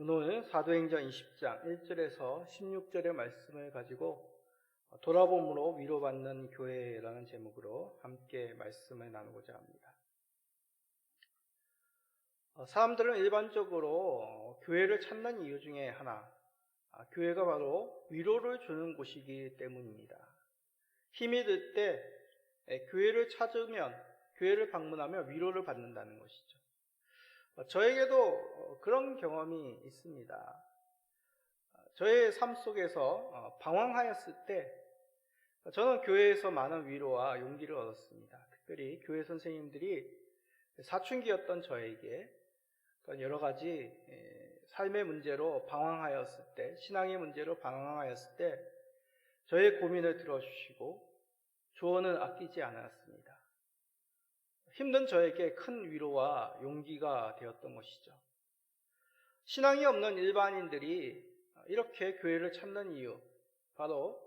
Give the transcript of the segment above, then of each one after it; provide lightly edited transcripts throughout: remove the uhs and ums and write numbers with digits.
오늘 사도행전 20장 1절에서 16절의 말씀을 가지고 돌아봄으로 위로받는 교회라는 제목으로 함께 말씀을 나누고자 합니다. 사람들은 일반적으로 교회를 찾는 이유 중에 하나, 교회가 바로 위로를 주는 곳이기 때문입니다. 힘이 들 때 교회를 찾으면, 교회를 방문하며 위로를 받는다는 것이죠. 저에게도 그런 경험이 있습니다. 저의 삶 속에서 방황하였을 때 저는 교회에서 많은 위로와 용기를 얻었습니다. 특별히 교회 선생님들이 사춘기였던 저에게 여러 가지 삶의 문제로 방황하였을 때, 신앙의 문제로 방황하였을 때 저의 고민을 들어주시고 조언을 아끼지 않았습니다. 힘든 저에게 큰 위로와 용기가 되었던 것이죠. 신앙이 없는 일반인들이 이렇게 교회를 찾는 이유, 바로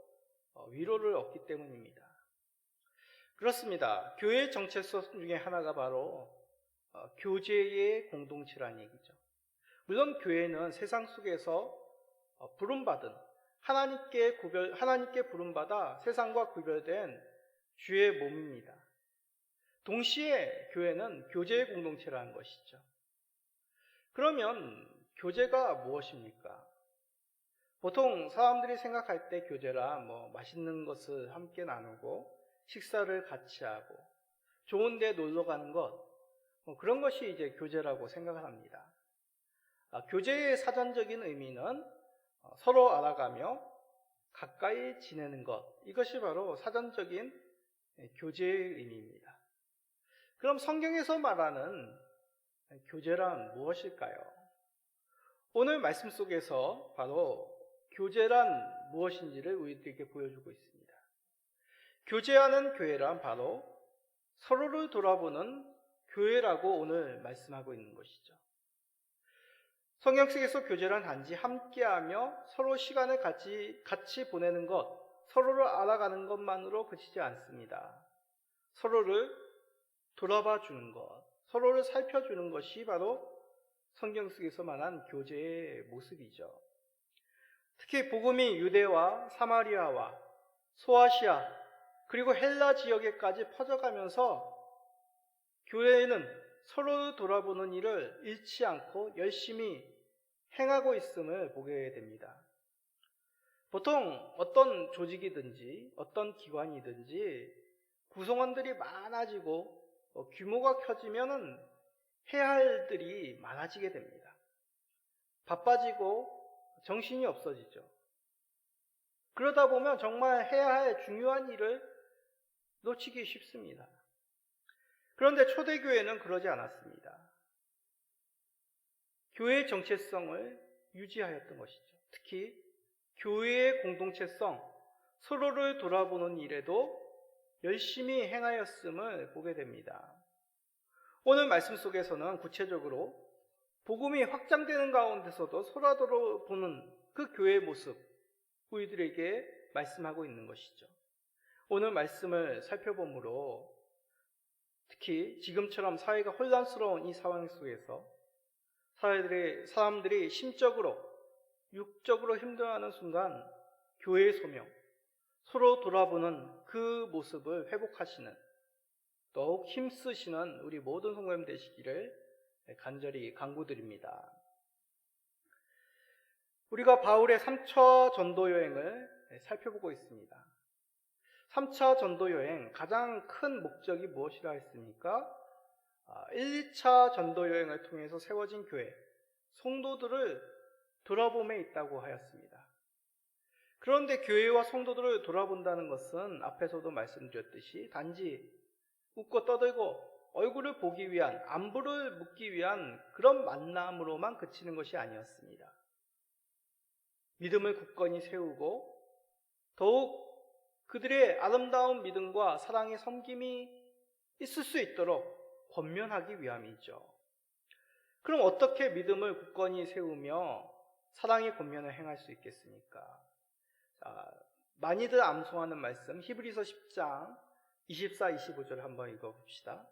위로를 얻기 때문입니다. 그렇습니다. 교회의 정체성 중에 하나가 바로 교제의 공동체라는 얘기죠. 물론 교회는 세상 속에서 부름받은, 하나님께 부름받아 세상과 구별된 주의 몸입니다. 동시에 교회는 교제의 공동체라는 것이죠. 그러면 교제가 무엇입니까? 보통 사람들이 생각할 때 교제라 맛있는 것을 함께 나누고 식사를 같이 하고 좋은 데 놀러 가는 것, 그런 것이 이제 교제라고 생각을 합니다. 교제의 사전적인 의미는 서로 알아가며 가까이 지내는 것, 이것이 바로 사전적인 교제의 의미입니다. 그럼 성경에서 말하는 교제란 무엇일까요? 오늘 말씀 속에서 바로 교제란 무엇인지를 우리들에게 보여주고 있습니다. 교제하는 교회란 바로 서로를 돌아보는 교회라고 오늘 말씀하고 있는 것이죠. 성경 속에서 교제란 단지 함께하며 서로 시간을 같이 보내는 것, 서로를 알아가는 것만으로 그치지 않습니다. 서로를 돌아봐 주는 것, 서로를 살펴주는 것이 바로 성경 속에서 말한 교제의 모습이죠. 특히 복음이 유대와 사마리아와 소아시아 그리고 헬라 지역에까지 퍼져가면서 교회는 서로를 돌아보는 일을 잃지 않고 열심히 행하고 있음을 보게 됩니다. 보통 어떤 조직이든지 어떤 기관이든지 구성원들이 많아지고 규모가 커지면은 해야 할 일들이 많아지게 됩니다. 바빠지고 정신이 없어지죠. 그러다 보면 정말 해야 할 중요한 일을 놓치기 쉽습니다. 그런데 초대교회는 그러지 않았습니다. 교회의 정체성을 유지하였던 것이죠. 특히 교회의 공동체성, 서로를 돌아보는 일에도 열심히 행하였음을 보게 됩니다. 오늘 말씀 속에서는 구체적으로 복음이 확장되는 가운데서도 서로 돌아보는 그 교회의 모습, 우리들에게 말씀하고 있는 것이죠. 오늘 말씀을 살펴보므로 특히 지금처럼 사회가 혼란스러운 이 상황 속에서 사람들이 심적으로, 육적으로 힘들어하는 순간 교회의 소명, 서로 돌아보는 그 모습을 회복하시는, 더욱 힘쓰시는 우리 모든 성도님 되시기를 간절히 간구드립니다. 우리가 바울의 3차 전도 여행을 살펴보고 있습니다. 3차 전도 여행 가장 큰 목적이 무엇이라 했습니까? 1, 2차 전도 여행을 통해서 세워진 교회, 성도들을 돌아봄에 있다고 하였습니다. 그런데 교회와 성도들을 돌아본다는 것은 앞에서도 말씀드렸듯이 단지 웃고 떠들고 얼굴을 보기 위한, 안부를 묻기 위한 그런 만남으로만 그치는 것이 아니었습니다. 믿음을 굳건히 세우고 더욱 그들의 아름다운 믿음과 사랑의 섬김이 있을 수 있도록 권면하기 위함이죠. 그럼 어떻게 믿음을 굳건히 세우며 사랑의 권면을 행할 수 있겠습니까? 많이들 암송하는 말씀 히브리서 10장 24, 25절 한번 읽어봅시다.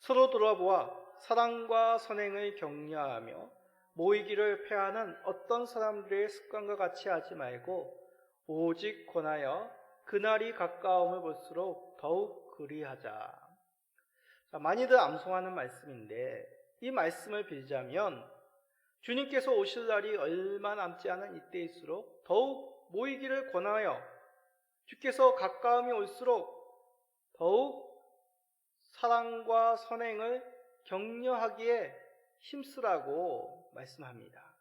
서로 돌아보아 사랑과 선행을 격려하며 모이기를 패하는 어떤 사람들의 습관과 같이 하지 말고 오직 권하여 그날이 가까움을 볼수록 더욱 그리하자. 자, 많이들 암송하는 말씀인데 이 말씀을 빌자면 주님께서 오실 날이 얼마 남지 않은 이때일수록 더욱 모이기를 권하여 주께서 가까움이 올수록 더욱 사랑과 선행을 격려하기에 힘쓰라고 말씀합니다.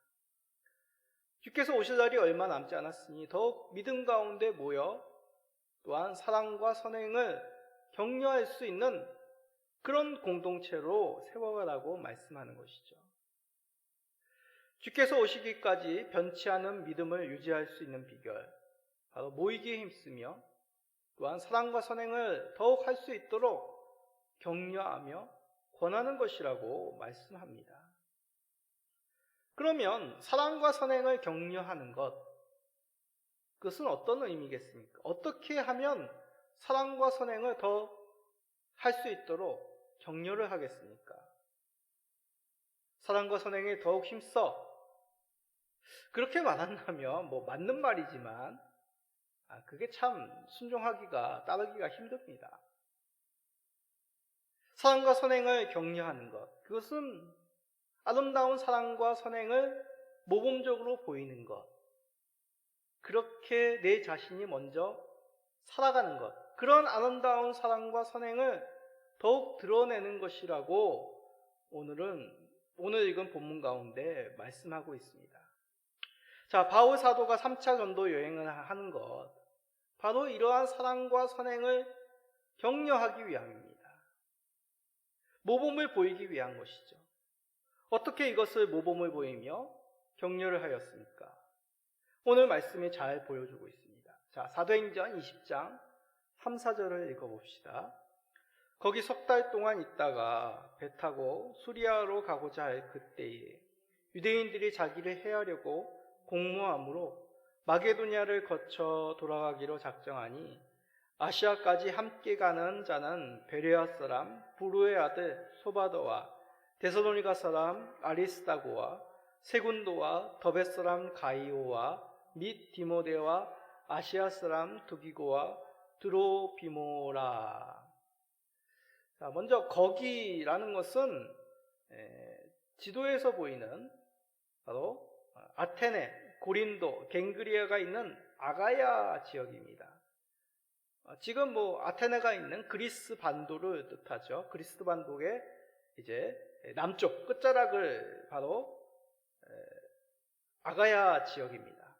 주께서 오실 날이 얼마 남지 않았으니 더욱 믿음 가운데 모여 또한 사랑과 선행을 격려할 수 있는 그런 공동체로 세워가라고 말씀하는 것이죠. 주께서 오시기까지 변치 않은 믿음을 유지할 수 있는 비결, 바로 모이기에 힘쓰며 또한 사랑과 선행을 더욱 할 수 있도록 격려하며 권하는 것이라고 말씀합니다. 그러면 사랑과 선행을 격려하는 것, 그것은 어떤 의미겠습니까? 어떻게 하면 사랑과 선행을 더 할 수 있도록 격려를 하겠습니까? 사랑과 선행에 더욱 힘써. 그렇게 말한다면 맞는 말이지만 그게 참 순종하기가, 따르기가 힘듭니다. 사랑과 선행을 격려하는 것, 그것은 아름다운 사랑과 선행을 모범적으로 보이는 것, 그렇게 내 자신이 먼저 살아가는 것, 그런 아름다운 사랑과 선행을 더욱 드러내는 것이라고 오늘 읽은 본문 가운데 말씀하고 있습니다. 자, 바울 사도가 3차 전도 여행을 하는 것, 바로 이러한 사랑과 선행을 격려하기 위함입니다. 모범을 보이기 위한 것이죠. 어떻게 이것을 모범을 보이며 격려를 하였습니까? 오늘 말씀이 잘 보여주고 있습니다. 자, 사도행전 20장 3, 4절을 읽어봅시다. 거기 석 달 동안 있다가 배 타고 수리아로 가고자 할 그때에 유대인들이 자기를 해하려고 공모함으로 마게도냐를 거쳐 돌아가기로 작정하니 아시아까지 함께 가는 자는 베레아 사람 부르의 아들 소바더와 데살로니가 사람 아리스다고와 세군도와 더베 사람 가이오와 및 디모데와 아시아 사람 두기고와 드로비모라. 자, 먼저 거기라는 것은 지도에서 보이는 바로 아테네, 고린도, 갱그리아가 있는 아가야 지역입니다. 지금 아테네가 있는 그리스 반도를 뜻하죠. 그리스 반도의 이제 남쪽 끝자락을 바로 아가야 지역입니다.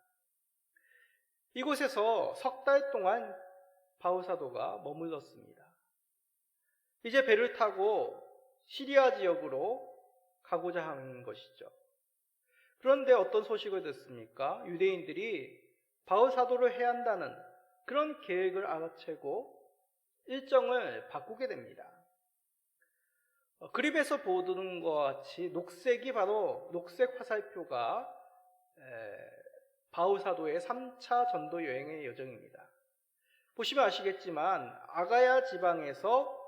이곳에서 석 달 동안 바울 사도가 머물렀습니다. 이제 배를 타고 시리아 지역으로 가고자 하는 것이죠. 그런데 어떤 소식을 듣습니까? 유대인들이 바울 사도를 해한다는 그런 계획을 알아채고 일정을 바꾸게 됩니다. 그림에서 보는 것과 같이 녹색이 바로 녹색 화살표가 바울 사도의 3차 전도 여행의 여정입니다. 보시면 아시겠지만 아가야 지방에서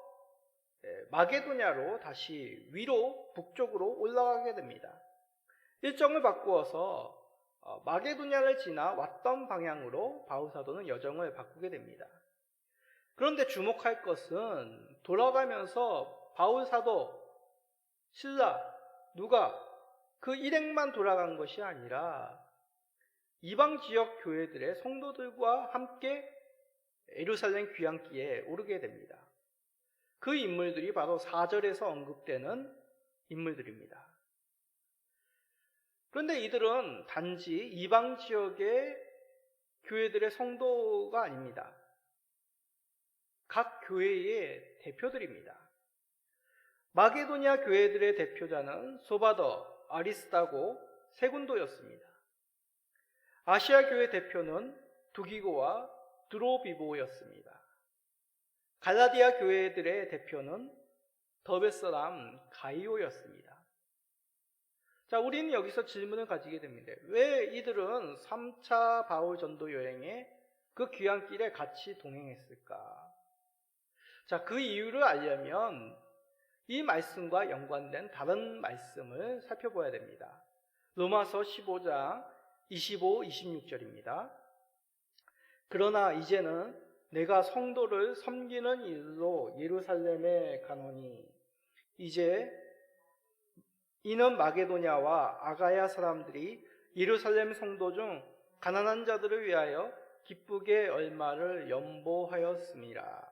마게도냐로 다시 위로 북쪽으로 올라가게 됩니다. 일정을 바꾸어서 마게도냐를 지나 왔던 방향으로 바울 사도는 여정을 바꾸게 됩니다. 그런데 주목할 것은 돌아가면서 바울 사도, 실라, 누가 그 일행만 돌아간 것이 아니라 이방 지역 교회들의 성도들과 함께 예루살렘 귀향길에 오르게 됩니다. 그 인물들이 바로 4절에서 언급되는 인물들입니다. 그런데 이들은 단지 이방 지역의 교회들의 성도가 아닙니다. 각 교회의 대표들입니다. 마게도냐 교회들의 대표자는 소바더, 아리스다고 세군도였습니다. 아시아 교회 대표는 두기고와 드로비보였습니다. 갈라디아 교회들의 대표는 더베 사람 가이오였습니다. 자, 우리는 여기서 질문을 가지게 됩니다. 왜 이들은 3차 바울 전도 여행에 그 귀향길에 같이 동행했을까? 자, 그 이유를 알려면 이 말씀과 연관된 다른 말씀을 살펴봐야 됩니다. 로마서 15장 25, 26절입니다. 그러나 이제는 내가 성도를 섬기는 일로 예루살렘에 가노니 이제 이는 마게도냐와 아가야 사람들이 예루살렘 성도 중 가난한 자들을 위하여 기쁘게 얼마를 연보하였습니다.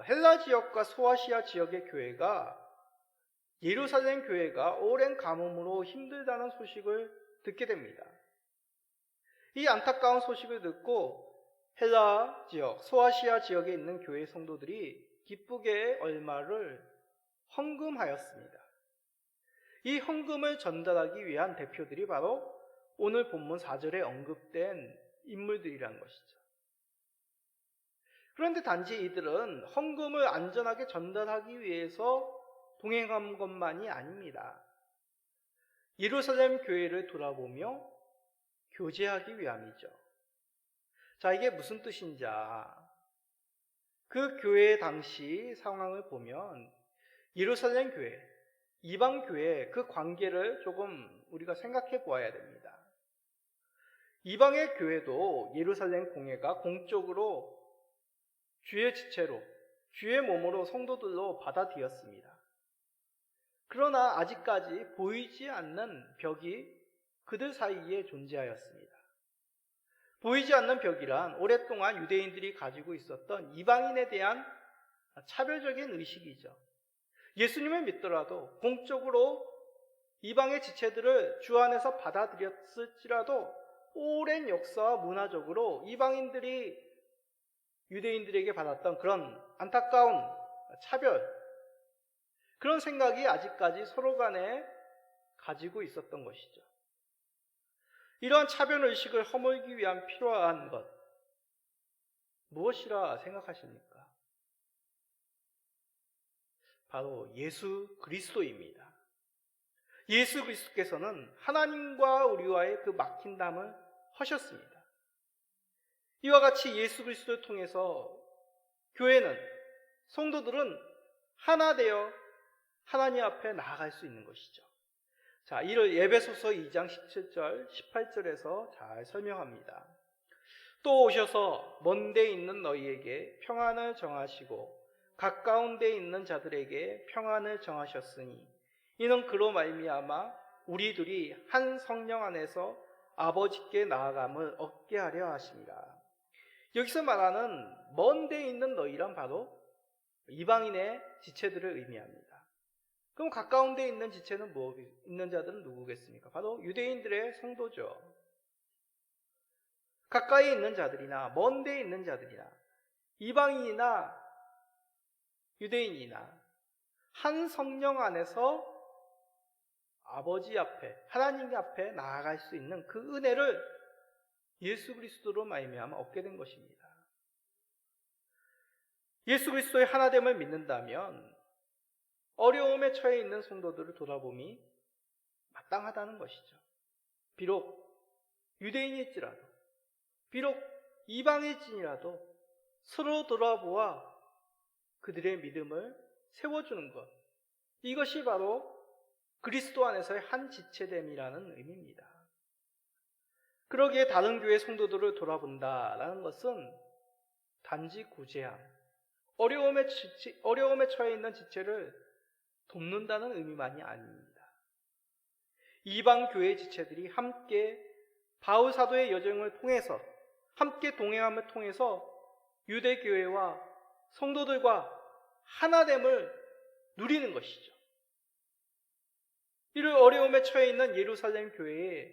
헬라 지역과 소아시아 지역의 교회가 예루살렘 교회가 오랜 가뭄으로 힘들다는 소식을 듣게 됩니다. 이 안타까운 소식을 듣고 헬라 지역, 소아시아 지역에 있는 교회 성도들이 기쁘게 얼마를 헌금하였습니다. 이 헌금을 전달하기 위한 대표들이 바로 오늘 본문 4절에 언급된 인물들이라는 것이죠. 그런데 단지 이들은 헌금을 안전하게 전달하기 위해서 동행한 것만이 아닙니다. 예루살렘 교회를 돌아보며 교제하기 위함이죠. 자, 이게 무슨 뜻인지 그 교회 당시 상황을 보면 예루살렘 교회, 이방 교회 그 관계를 조금 우리가 생각해 보아야 됩니다. 이방의 교회도 예루살렘 공회가 공적으로 주의 지체로, 주의 몸으로 성도들로 받아들였습니다. 그러나 아직까지 보이지 않는 벽이 그들 사이에 존재하였습니다. 보이지 않는 벽이란 오랫동안 유대인들이 가지고 있었던 이방인에 대한 차별적인 의식이죠. 예수님을 믿더라도 공적으로 이방의 지체들을 주 안에서 받아들였을지라도 오랜 역사와 문화적으로 이방인들이 유대인들에게 받았던 그런 안타까운 차별, 그런 생각이 아직까지 서로 간에 가지고 있었던 것이죠. 이러한 차별의식을 허물기 위한 필요한 것, 무엇이라 생각하십니까? 바로 예수 그리스도입니다. 예수 그리스도께서는 하나님과 우리와의 그 막힌 담을 하셨습니다. 이와 같이 예수 그리스도를 통해서 교회는, 성도들은 하나 되어 하나님 앞에 나아갈 수 있는 것이죠. 자, 이를 에베소서 2장 17절, 18절에서 잘 설명합니다. 또 오셔서 먼 데 있는 너희에게 평안을 정하시고 가까운 데 있는 자들에게 평안을 정하셨으니 이는 그로 말미암아 우리들이 한 성령 안에서 아버지께 나아감을 얻게 하려 하심이라. 여기서 말하는 먼 데 있는 너희란 바로 이방인의 지체들을 의미합니다. 그럼 가까운 데 있는 지체는 있는 자들은 누구겠습니까? 바로 유대인들의 성도죠. 가까이 있는 자들이나 먼 데 있는 자들이나 이방인이나 유대인이나 한 성령 안에서 아버지 앞에, 하나님 앞에 나아갈 수 있는 그 은혜를 예수 그리스도로 말미암아 얻게 된 것입니다. 예수 그리스도의 하나됨을 믿는다면 어려움에 처해 있는 성도들을 돌아봄이 마땅하다는 것이죠. 비록 유대인일지라도, 비록 이방일지라도 서로 돌아보아 그들의 믿음을 세워주는 것, 이것이 바로 그리스도 안에서의 한 지체됨이라는 의미입니다. 그러기에 다른 교회 성도들을 돌아본다라는 것은 단지 구제함, 어려움에 처해 있는 지체를 돕는다는 의미만이 아닙니다. 이방 교회 지체들이 함께 바울 사도의 여정을 통해서, 함께 동행함을 통해서 유대 교회와 성도들과 하나됨을 누리는 것이죠. 이를 어려움에 처해 있는 예루살렘 교회에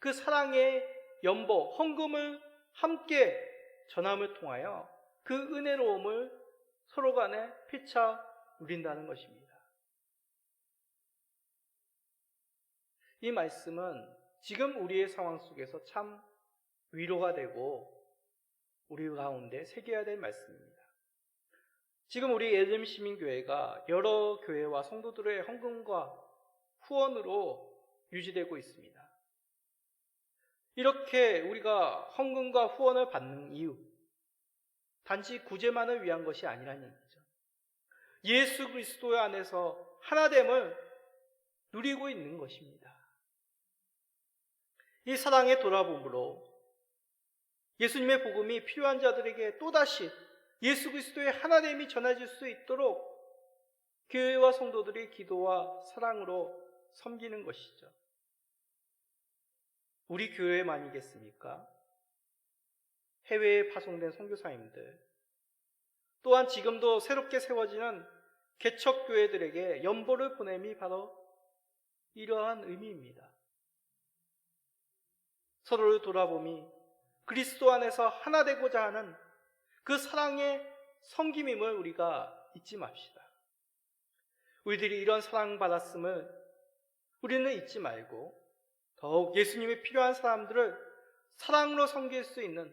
그 사랑의 연보, 헌금을 함께 전함을 통하여 그 은혜로움을 서로 간에 피차 누린다는 것입니다. 이 말씀은 지금 우리의 상황 속에서 참 위로가 되고 우리 가운데 새겨야 될 말씀입니다. 지금 우리 예루살렘 시민교회가 여러 교회와 성도들의 헌금과 후원으로 유지되고 있습니다. 이렇게 우리가 헌금과 후원을 받는 이유, 단지 구제만을 위한 것이 아니라는 얘기죠. 예수 그리스도 안에서 하나됨을 누리고 있는 것입니다. 이 사랑의 돌아봄으로 예수님의 복음이 필요한 자들에게 또다시 예수 그리스도의 하나됨이 전해질 수 있도록 교회와 성도들이 기도와 사랑으로 섬기는 것이죠. 우리 교회만이겠습니까? 해외에 파송된 선교사님들, 또한 지금도 새롭게 세워지는 개척교회들에게 연보를 보냄이 바로 이러한 의미입니다. 서로를 돌아보미 그리스도 안에서 하나 되고자 하는 그 사랑의 섬김임을 우리가 잊지 맙시다. 우리들이 이런 사랑받았음을 우리는 잊지 말고 더욱 예수님이 필요한 사람들을 사랑으로 섬길 수 있는,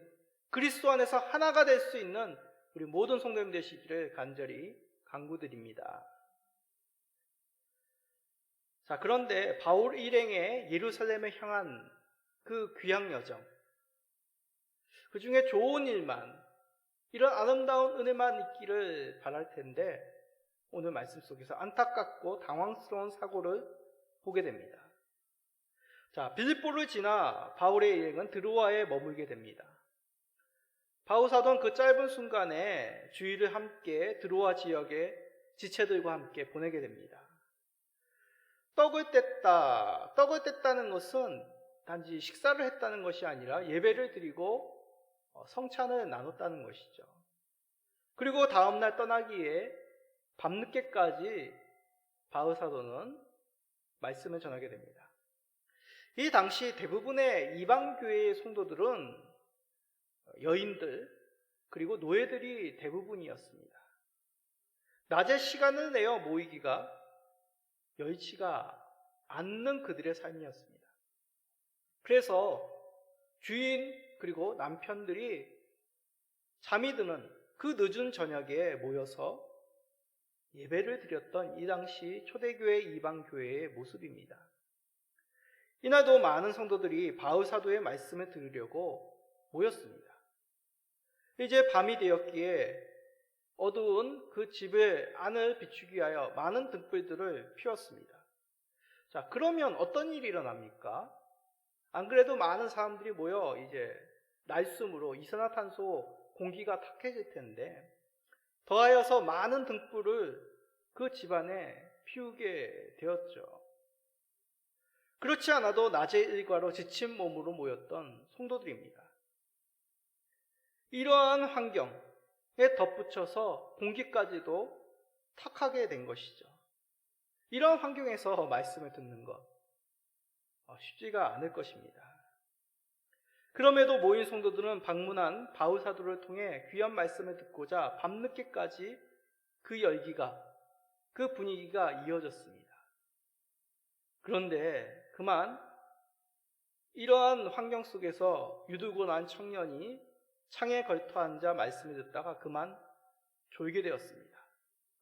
그리스도 안에서 하나가 될 수 있는 우리 모든 성도님 되시기를 간절히 간구드립니다. 자, 그런데 바울 일행의 예루살렘에 향한 그 귀향 여정, 그 중에 좋은 일만, 이런 아름다운 은혜만 있기를 바랄 텐데 오늘 말씀 속에서 안타깝고 당황스러운 사고를 보게 됩니다. 자, 빌립보를 지나 바울의 일행은 드로아에 머물게 됩니다. 바울 사도는 그 짧은 순간에 주일을 함께 드로아 지역의 지체들과 함께 보내게 됩니다. 떡을 뗐다는 것은 단지 식사를 했다는 것이 아니라 예배를 드리고 성찬을 나눴다는 것이죠. 그리고 다음날 떠나기에 밤늦게까지 바울 사도는 말씀을 전하게 됩니다. 이 당시 대부분의 이방교회의 성도들은 여인들 그리고 노예들이 대부분이었습니다. 낮에 시간을 내어 모이기가 여의치가 않는 그들의 삶이었습니다. 그래서 주인 그리고 남편들이 잠이 드는 그 늦은 저녁에 모여서 예배를 드렸던 이 당시 초대교회 이방교회의 모습입니다. 이날도 많은 성도들이 바울 사도의 말씀을 들으려고 모였습니다. 이제 밤이 되었기에 어두운 그 집의 안을 비추기 위하여 많은 등불들을 피웠습니다. 자, 그러면 어떤 일이 일어납니까? 안 그래도 많은 사람들이 모여 이제 날숨으로 이산화탄소 공기가 탁해질 텐데 더하여서 많은 등불을 그 집안에 피우게 되었죠. 그렇지 않아도 낮의 일과로 지친 몸으로 모였던 성도들입니다. 이러한 환경에 덧붙여서 공기까지도 탁하게 된 것이죠. 이러한 환경에서 말씀을 듣는 것 쉽지가 않을 것입니다. 그럼에도 모인 성도들은 방문한 바울 사도를 통해 귀한 말씀을 듣고자 밤늦게까지 그 열기가, 그 분위기가 이어졌습니다. 그런데 그만 이러한 환경 속에서 유두고 난 청년이 창에 걸터 앉아 말씀을 듣다가 그만 졸게 되었습니다.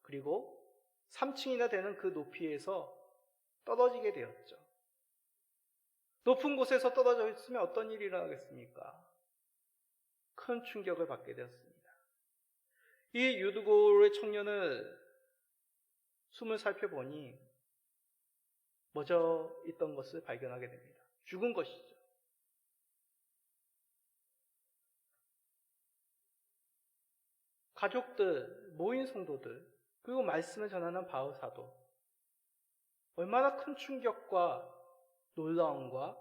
그리고 3층이나 되는 그 높이에서 떨어지게 되었죠. 높은 곳에서 떨어져 있으면 어떤 일이 일어나겠습니까? 큰 충격을 받게 되었습니다. 이 유두고의 청년을 숨을 살펴보니 멎어 있던 것을 발견하게 됩니다. 죽은 것이죠. 가족들, 모인 성도들, 그리고 말씀을 전하는 바울 사도, 얼마나 큰 충격과 놀라움과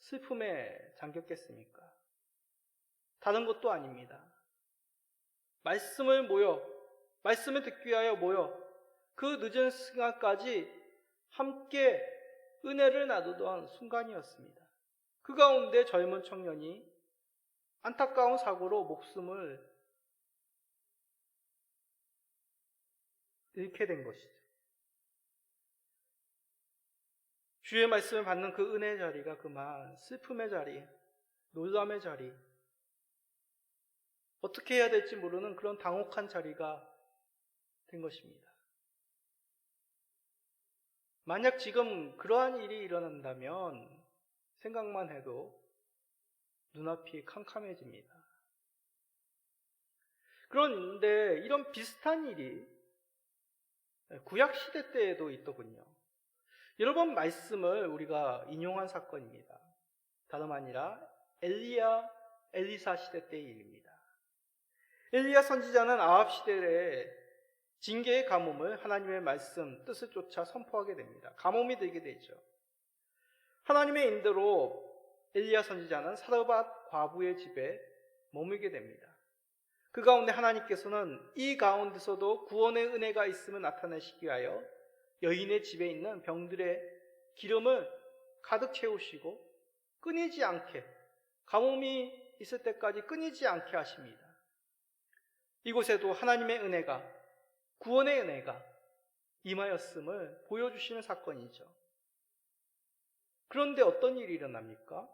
슬픔에 잠겼겠습니까? 다른 것도 아닙니다. 말씀을 듣기 위하여 모여 그 늦은 시간까지 함께 은혜를 나누던 순간이었습니다. 그 가운데 젊은 청년이 안타까운 사고로 목숨을 잃게 된 것이죠. 주의 말씀을 받는 그 은혜의 자리가 그만 슬픔의 자리, 놀람의 자리, 어떻게 해야 될지 모르는 그런 당혹한 자리가 된 것입니다. 만약 지금 그러한 일이 일어난다면 생각만 해도 눈앞이 캄캄해집니다. 그런데 이런 비슷한 일이 구약시대 때에도 있더군요. 여러 번 말씀을 우리가 인용한 사건입니다. 다름 아니라 엘리야, 엘리사 시대 때의 일입니다. 엘리야 선지자는 아합 시대에 징계의 가뭄을 하나님의 말씀, 뜻을 쫓아 선포하게 됩니다. 가뭄이 들게 되죠. 하나님의 인도로 엘리야 선지자는 사르밧 과부의 집에 머물게 됩니다. 그 가운데 하나님께서는 이 가운데서도 구원의 은혜가 있음을 나타내시기 위하여 여인의 집에 있는 병들의 기름을 가득 채우시고 끊이지 않게, 가뭄이 있을 때까지 끊이지 않게 하십니다. 이곳에도 하나님의 은혜가, 구원의 은혜가 임하였음을 보여주시는 사건이죠. 그런데 어떤 일이 일어납니까?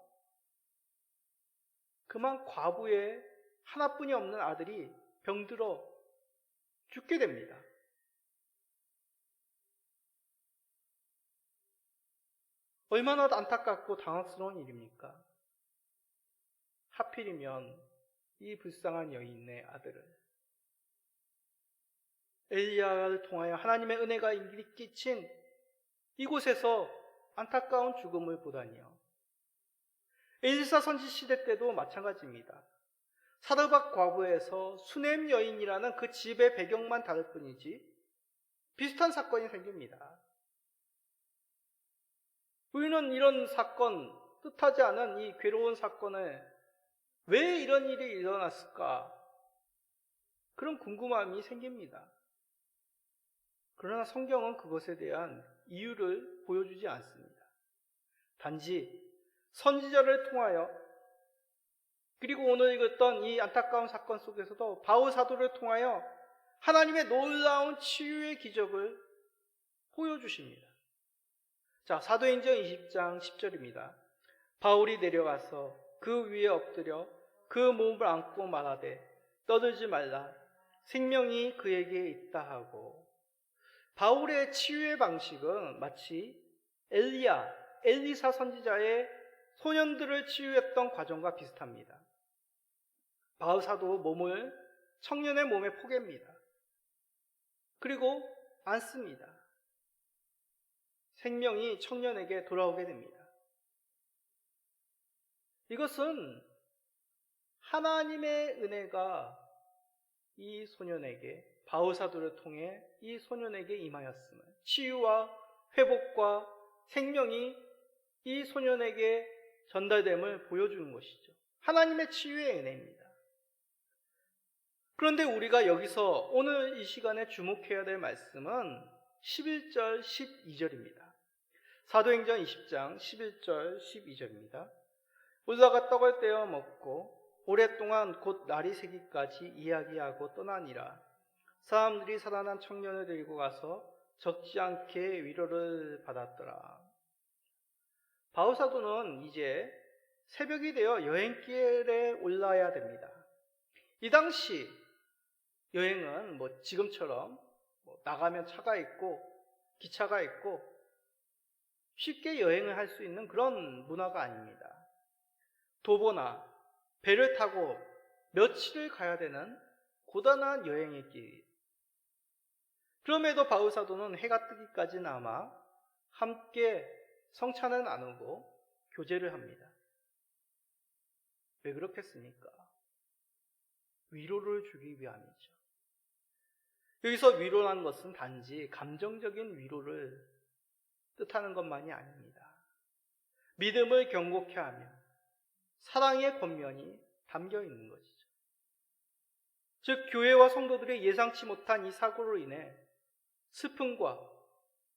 그만 과부의 하나뿐이 없는 아들이 병들어 죽게 됩니다. 얼마나 안타깝고 당황스러운 일입니까? 하필이면 이 불쌍한 여인의 아들을 엘리야를 통하여 하나님의 은혜가 끼친 이곳에서 안타까운 죽음을 보다니요. 엘리사 선지 시대 때도 마찬가지입니다. 사르밧 과부에서 수넴 여인이라는 그 집의 배경만 다를 뿐이지 비슷한 사건이 생깁니다. 우리는 이런 사건, 뜻하지 않은 이 괴로운 사건을 왜 이런 일이 일어났을까? 그런 궁금함이 생깁니다. 그러나 성경은 그것에 대한 이유를 보여주지 않습니다. 단지 선지자를 통하여, 그리고 오늘 읽었던 이 안타까운 사건 속에서도 바울 사도를 통하여 하나님의 놀라운 치유의 기적을 보여주십니다. 자, 사도행전 20장 10절입니다. 바울이 내려가서 그 위에 엎드려 그 몸을 안고 말하되 떠들지 말라, 생명이 그에게 있다 하고. 바울의 치유의 방식은 마치 엘리야, 엘리사 선지자의 소년들을 치유했던 과정과 비슷합니다. 바울 사도 몸을 청년의 몸에 포갭니다. 그리고 안습니다. 생명이 청년에게 돌아오게 됩니다. 이것은 하나님의 은혜가 이 소년에게, 바울 사도를 통해 이 소년에게 임하였음을, 치유와 회복과 생명이 이 소년에게 전달됨을 보여주는 것이죠. 하나님의 치유의 은혜입니다. 그런데 우리가 여기서 오늘 이 시간에 주목해야 될 말씀은 11절, 12절입니다. 사도행전 20장 11절, 12절입니다. 올라가 떡을 떼어 먹고 오랫동안 곧 날이 새기까지 이야기하고 떠나니라. 사람들이 살아난 청년을 데리고 가서 적지 않게 위로를 받았더라. 바울 사도는 이제 새벽이 되어 여행길에 올라야 됩니다. 이 당시 여행은 지금처럼 나가면 차가 있고 기차가 있고 쉽게 여행을 할 수 있는 그런 문화가 아닙니다. 도보나 배를 타고 며칠을 가야 되는 고단한 여행의 길. 그럼에도 바울 사도는 해가 뜨기까지 남아 함께 성찬을 나누고 교제를 합니다. 왜 그렇겠습니까? 위로를 주기 위함이죠. 여기서 위로라는 것은 단지 감정적인 위로를 뜻하는 것만이 아닙니다. 믿음을 경고케 하며 사랑의 권면이 담겨 있는 것이죠. 즉 교회와 성도들이 예상치 못한 이 사고로 인해 슬픔과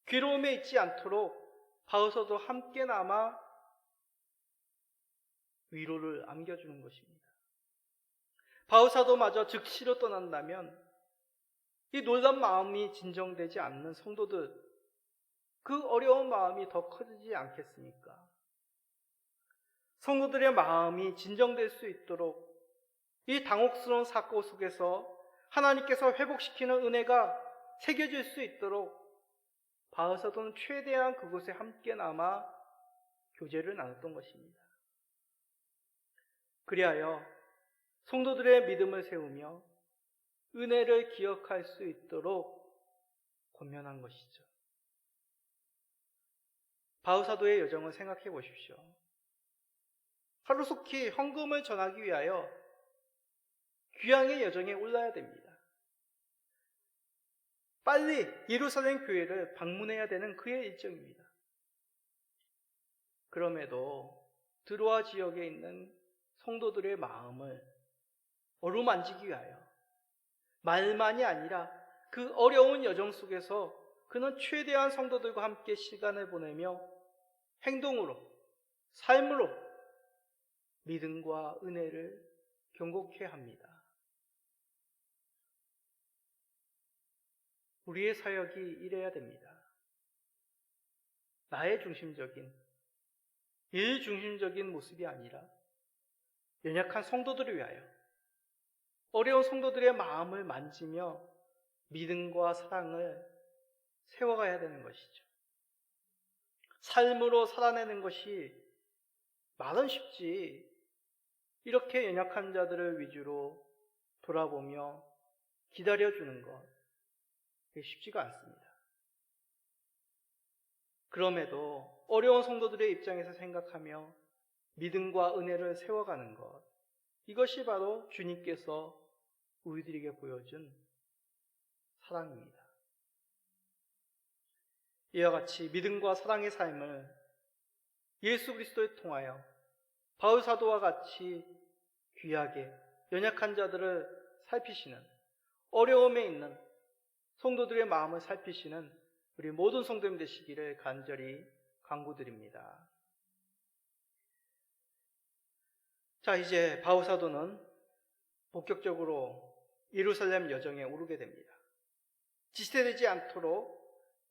괴로움에 있지 않도록 바울 사도 함께 남아 위로를 안겨주는 것입니다. 바울 사도마저 즉시로 떠난다면 이 놀란 마음이 진정되지 않는 성도들, 그 어려운 마음이 더 커지지 않겠습니까? 성도들의 마음이 진정될 수 있도록 이 당혹스러운 사건 속에서 하나님께서 회복시키는 은혜가 새겨질 수 있도록 바울 사도는 최대한 그곳에 함께 남아 교제를 나눴던 것입니다. 그리하여 성도들의 믿음을 세우며 은혜를 기억할 수 있도록 권면한 것이죠. 바울 사도의 여정을 생각해 보십시오. 하루속히 헌금을 전하기 위하여 귀향의 여정에 올라야 됩니다. 빨리 예루살렘 교회를 방문해야 되는 그의 일정입니다. 그럼에도 드로아 지역에 있는 성도들의 마음을 어루만지기 위하여 말만이 아니라 그 어려운 여정 속에서 그는 최대한 성도들과 함께 시간을 보내며 행동으로, 삶으로 믿음과 은혜를 경고케 합니다. 우리의 사역이 이래야 됩니다. 나의 중심적인, 일 중심적인 모습이 아니라 연약한 성도들을 위하여 어려운 성도들의 마음을 만지며 믿음과 사랑을 세워가야 되는 것이죠. 삶으로 살아내는 것이 말은 쉽지 이렇게 연약한 자들을 위주로 돌아보며 기다려주는 것 쉽지가 않습니다. 그럼에도 어려운 성도들의 입장에서 생각하며 믿음과 은혜를 세워가는 것, 이것이 바로 주님께서 우리들에게 보여준 사랑입니다. 이와 같이 믿음과 사랑의 삶을 예수 그리스도를 통하여 바울 사도와 같이 귀하게 연약한 자들을 살피시는, 어려움에 있는 성도들의 마음을 살피시는 우리 모든 성도님 되시기를 간절히 간구드립니다. 자, 이제 바울 사도는 본격적으로 예루살렘 여정에 오르게 됩니다. 지체되지 않도록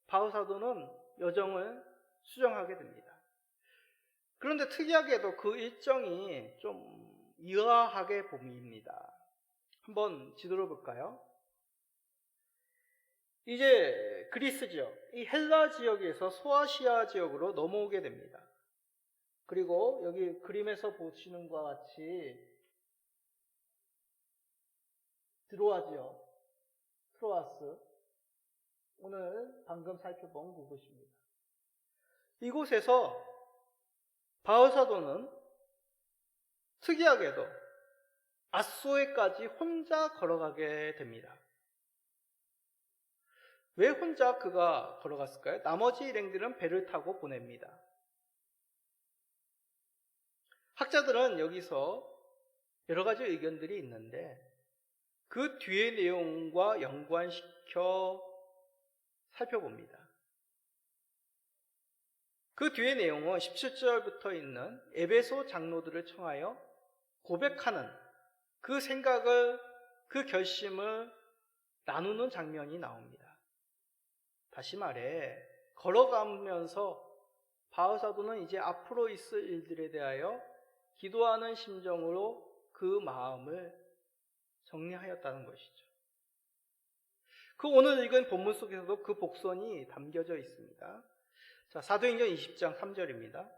바울 사도는 여정을 수정하게 됩니다. 그런데 특이하게도 그 일정이 좀 의아하게 보입니다. 한번 지도를 볼까요? 이제 그리스 지역, 이 헬라 지역에서 소아시아 지역으로 넘어오게 됩니다. 그리고 여기 그림에서 보시는 것과 같이 드로아 지역, 트로아스, 오늘 방금 살펴본 그곳입니다. 이곳에서 바울 사도는 특이하게도 아소에까지 혼자 걸어가게 됩니다. 왜 혼자 그가 걸어갔을까요? 나머지 일행들은 배를 타고 보냅니다. 학자들은 여기서 여러 가지 의견들이 있는데 그 뒤의 내용과 연관시켜 살펴봅니다. 그 뒤의 내용은 17절부터 있는 에베소 장로들을 청하여 고백하는 그 생각을, 그 결심을 나누는 장면이 나옵니다. 다시 말해 걸어가면서 바울 사도는 이제 앞으로 있을 일들에 대하여 기도하는 심정으로 그 마음을 정리하였다는 것이죠. 그 오늘 읽은 본문 속에서도 그 복선이 담겨져 있습니다. 자, 사도행전 20장 3절입니다.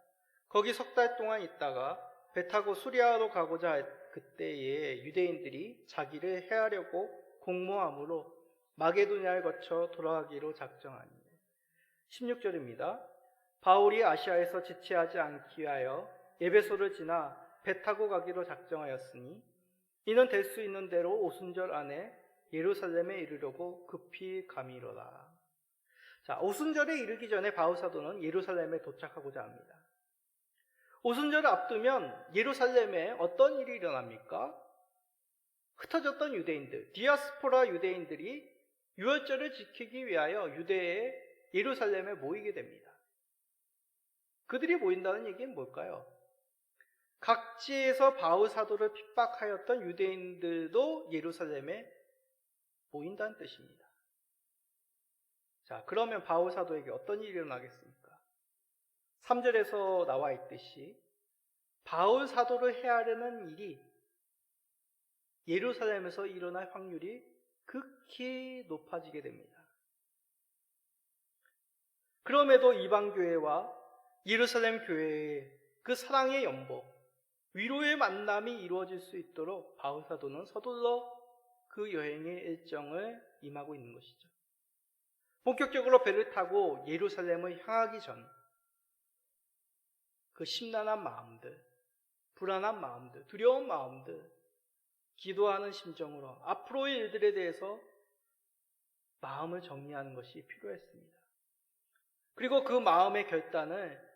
거기 석 달 동안 있다가 배 타고 수리아로 가고자 할 그때에 유대인들이 자기를 해하려고 공모함으로 마게도냐를 거쳐 돌아가기로 작정하니. 16절입니다. 바울이 아시아에서 지체하지 않기 위하여 에베소를 지나 배 타고 가기로 작정하였으니 이는 될 수 있는 대로 오순절 안에 예루살렘에 이르려고 급히 가미로라. 자, 오순절에 이르기 전에 바울 사도는 예루살렘에 도착하고자 합니다. 오순절을 앞두면 예루살렘에 어떤 일이 일어납니까? 흩어졌던 유대인들, 디아스포라 유대인들이 유월절을 지키기 위하여 유대의 예루살렘에 모이게 됩니다. 그들이 모인다는 얘기는 뭘까요? 각지에서 바울 사도를 핍박하였던 유대인들도 예루살렘에 모인다는 뜻입니다. 자, 그러면 바울 사도에게 어떤 일이 일어나겠습니까? 3절에서 나와 있듯이 바울 사도를 해하려는 일이 예루살렘에서 일어날 확률이 극히 높아지게 됩니다. 그럼에도 이방교회와 예루살렘 교회의 그 사랑의 연보, 위로의 만남이 이루어질 수 있도록 바울 사도는 서둘러 그 여행의 일정을 임하고 있는 것이죠. 본격적으로 배를 타고 예루살렘을 향하기 전 그 심란한 마음들, 불안한 마음들, 두려운 마음들, 기도하는 심정으로 앞으로의 일들에 대해서 마음을 정리하는 것이 필요했습니다. 그리고 그 마음의 결단을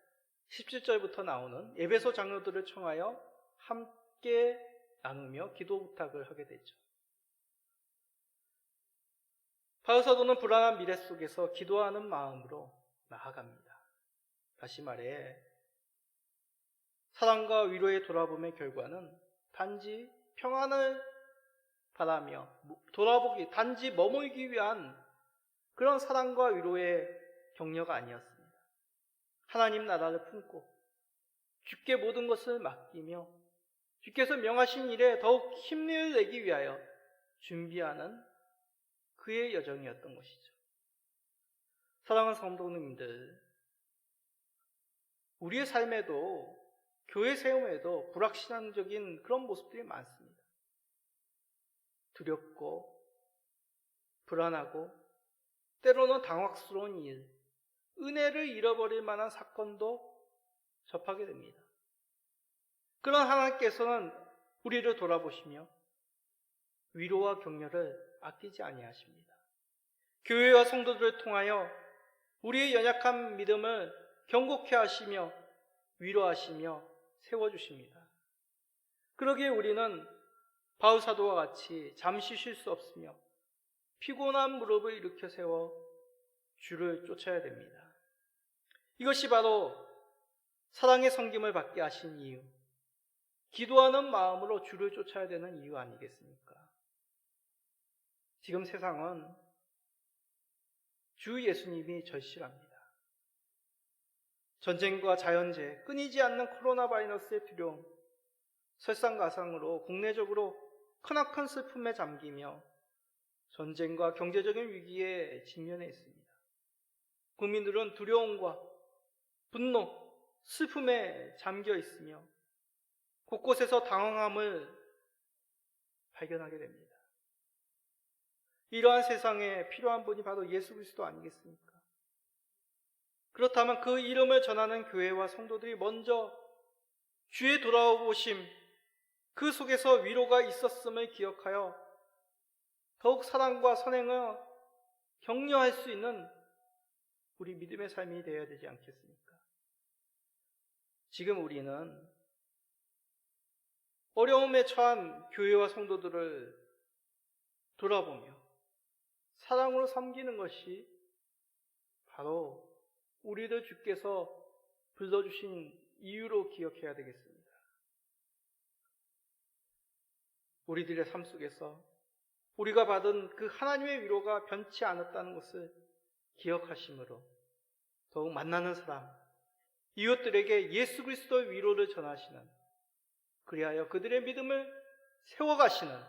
17절부터 나오는 에베소 장로들을 청하여 함께 나누며 기도 부탁을 하게 되죠. 바울 사도는 불안한 미래 속에서 기도하는 마음으로 나아갑니다. 다시 말해 사랑과 위로의 돌아봄의 결과는 단지 평안을 바라며 돌아보기, 단지 머물기 위한 그런 사랑과 위로의 격려가 아니었습니다. 하나님 나라를 품고 주께 모든 것을 맡기며 주께서 명하신 일에 더욱 힘을 내기 위하여 준비하는 그의 여정이었던 것이죠. 사랑하는 성도님들, 우리의 삶에도 교회 세움에도 불확실적인 그런 모습들이 많습니다. 두렵고 불안하고 때로는 당황스러운 일, 은혜를 잃어버릴 만한 사건도 접하게 됩니다. 그런 하나님께서는 우리를 돌아보시며 위로와 격려를 아끼지 아니하십니다. 교회와 성도들을 통하여 우리의 연약한 믿음을 견고케 하시며 위로하시며 세워주십니다. 그러기에 우리는 바울 사도와 같이 잠시 쉴 수 없으며 피곤한 무릎을 일으켜 세워 주를 쫓아야 됩니다. 이것이 바로 사랑의 섬김을 받게 하신 이유, 기도하는 마음으로 주를 쫓아야 되는 이유 아니겠습니까? 지금 세상은 주 예수님이 절실합니다. 전쟁과 자연재해, 끊이지 않는 코로나 바이러스의 두려움, 설상가상으로 국내적으로 크나큰 슬픔에 잠기며 전쟁과 경제적인 위기에 직면해 있습니다. 국민들은 두려움과 분노, 슬픔에 잠겨 있으며 곳곳에서 당황함을 발견하게 됩니다. 이러한 세상에 필요한 분이 바로 예수 그리스도 아니겠습니까? 그렇다면 그 이름을 전하는 교회와 성도들이 먼저 주의 돌아오심, 그 속에서 위로가 있었음을 기억하여 더욱 사랑과 선행을 격려할 수 있는 우리 믿음의 삶이 되어야 되지 않겠습니까? 지금 우리는 어려움에 처한 교회와 성도들을 돌아보며 사랑으로 섬기는 것이 바로 우리를 주께서 불러주신 이유로 기억해야 되겠습니다. 우리들의 삶 속에서 우리가 받은 그 하나님의 위로가 변치 않았다는 것을 기억하심으로 더욱 만나는 사람, 이웃들에게 예수 그리스도의 위로를 전하시는, 그리하여 그들의 믿음을 세워가시는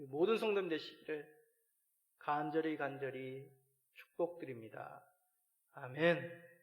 모든 성도님 되시기를 간절히 축복드립니다. 아멘.